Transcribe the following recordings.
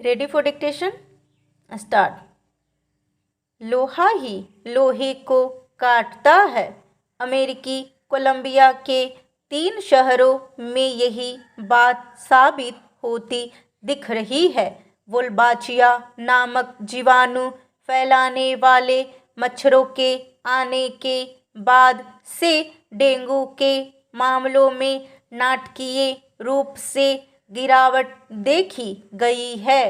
Ready for dictation? Start. लोहा ही लोहे को काटता है। अमेरिकी कोलंबिया के 3 शहरों में यही बात साबित होती दिख रही है। वोल्बाचिया नामक जीवाणु फैलाने वाले मच्छरों के आने के बाद से डेंगू के मामलों में नाटकीय रूप से गिरावट देखी गई है।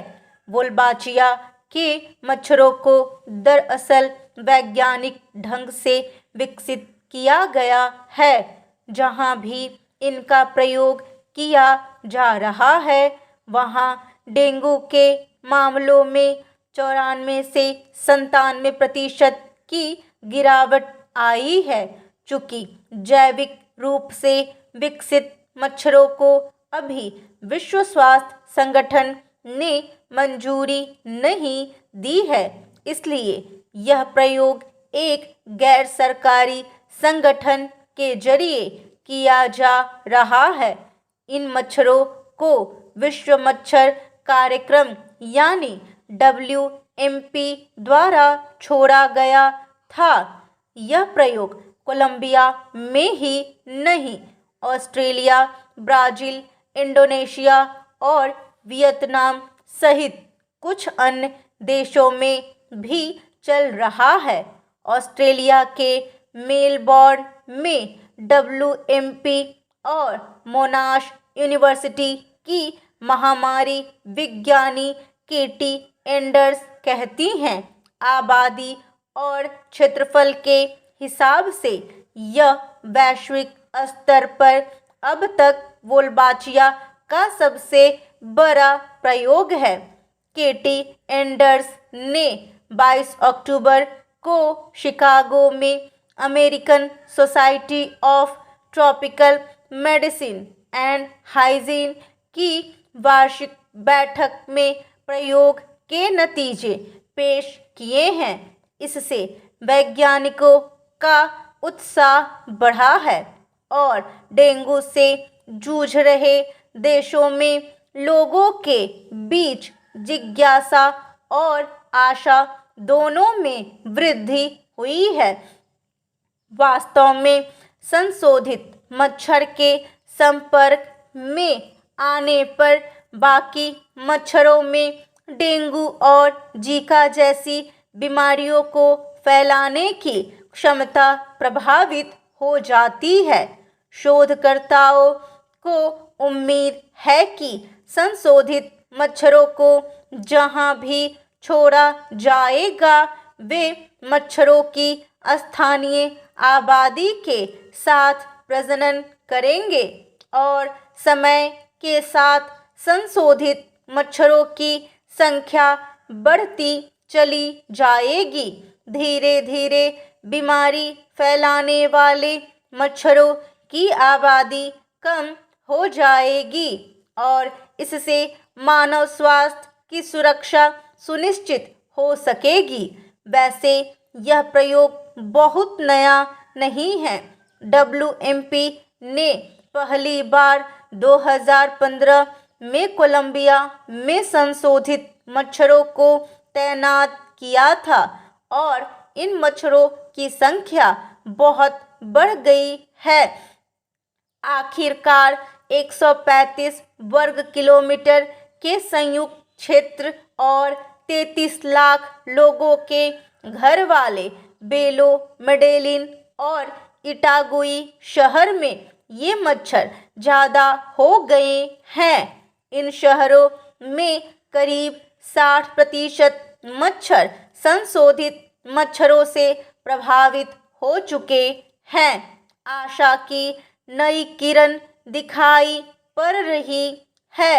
वोल्बाचिया के मच्छरों को दरअसल वैज्ञानिक ढंग से विकसित किया गया है। जहां भी इनका प्रयोग किया जा रहा है वहां डेंगू के मामलों में 94 से 97% की गिरावट आई है। चूंकि जैविक रूप से विकसित मच्छरों को अभी विश्व स्वास्थ्य संगठन ने मंजूरी नहीं दी है, इसलिए यह प्रयोग एक गैर सरकारी संगठन के जरिए किया जा रहा है। इन मच्छरों को विश्व मच्छर कार्यक्रम यानी WMP द्वारा छोड़ा गया था। यह प्रयोग कोलंबिया में ही नहीं, ऑस्ट्रेलिया, ब्राज़ील, इंडोनेशिया और वियतनाम सहित कुछ अन्य देशों में भी चल रहा है। ऑस्ट्रेलिया के मेलबोर्न में WMP और मोनाश यूनिवर्सिटी की महामारी विज्ञानी केटी एंडर्स कहती हैं, आबादी और क्षेत्रफल के हिसाब से यह वैश्विक स्तर पर अब तक वोल्बाचिया का सबसे बड़ा प्रयोग है। केटी एंडर्स ने 22 अक्टूबर को शिकागो में American society of tropical medicine and hygiene की वार्षिक बैठक में प्रयोग के नतीजे पेश किए हैं। इससे वैज्ञानिकों का उत्साह बढ़ा है और डेंगू से जूझ रहे देशों में लोगों के बीच जिज्ञासा और आशा दोनों में वृद्धि हुई है। वास्तव में संशोधित मच्छर के संपर्क में आने पर बाकी मच्छरों में डेंगू और जीका जैसी बीमारियों को फैलाने की क्षमता प्रभावित हो जाती है। शोधकर्ताओं को उम्मीद है कि संशोधित मच्छरों को जहां भी छोड़ा जाएगा वे मच्छरों की स्थानीय आबादी के साथ प्रजनन करेंगे और समय के साथ संशोधित मच्छरों की संख्या बढ़ती चली जाएगी। धीरे धीरे बीमारी फैलाने वाले मच्छरों की आबादी कम हो जाएगी और इससे मानव स्वास्थ्य की सुरक्षा सुनिश्चित हो सकेगी। वैसे यह प्रयोग बहुत नया नहीं है। WMP ने पहली बार 2015 में कोलंबिया में संशोधित मच्छरों को तैनात किया था और इन मच्छरों की संख्या बहुत बढ़ गई है। आखिरकार 135 वर्ग किलोमीटर के संयुक्त क्षेत्र और 33 लाख लोगों के घर वाले बेलो मेडेलिन और इटागुई शहर में ये मच्छर ज़्यादा हो गए हैं। इन शहरों में करीब 60% मच्छर संशोधित मच्छरों से प्रभावित हो चुके हैं। आशा की नई किरण दिखाई पड़ रही है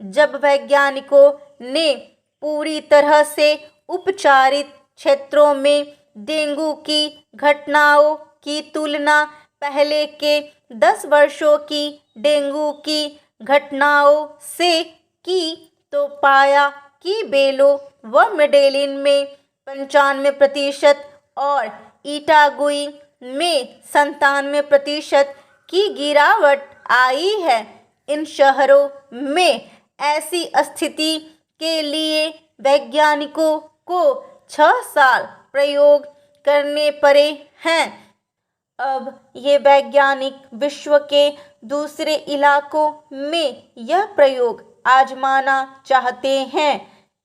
जब वैज्ञानिकों ने पूरी तरह से उपचारित क्षेत्रों में डेंगू की घटनाओं की तुलना पहले के 10 वर्षों की डेंगू की घटनाओं से की तो पाया कि बेलो व मेडेलिन में 95% और इटागुई में 97% की गिरावट आई है। इन शहरों में ऐसी स्थिति के लिए वैज्ञानिकों को 6 साल प्रयोग करने पड़े हैं। अब ये वैज्ञानिक विश्व के दूसरे इलाकों में यह प्रयोग आजमाना चाहते हैं।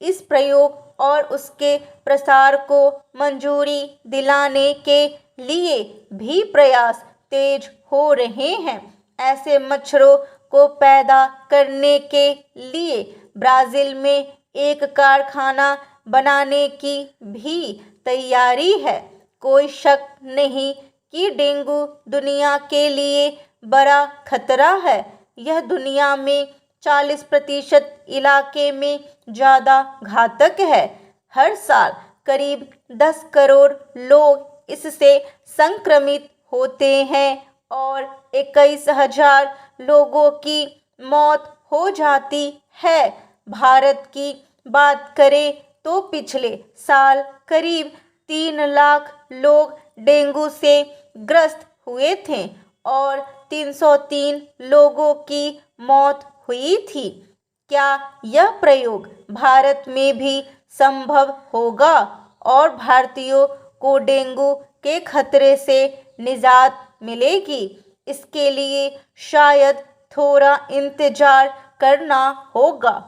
इस प्रयोग और उसके प्रसार को मंजूरी दिलाने के लिए भी प्रयास तेज हो रहे हैं। ऐसे मच्छरों को पैदा करने के लिए ब्राज़ील में एक कारखाना बनाने की भी तैयारी है। कोई शक नहीं कि डेंगू दुनिया के लिए बड़ा खतरा है। यह दुनिया में 40% इलाके में ज़्यादा घातक है। हर साल करीब 10 करोड़ लोग इससे संक्रमित होते हैं और 21,000 लोगों की मौत हो जाती है। भारत की बात करें तो पिछले साल करीब 3 लाख लोग डेंगू से ग्रस्त हुए थे और 303 लोगों की मौत हुई थी। क्या यह प्रयोग भारत में भी संभव होगा और भारतीयों को डेंगू के खतरे से निजात मिलेगी? इसके लिए शायद थोड़ा इंतजार करना होगा।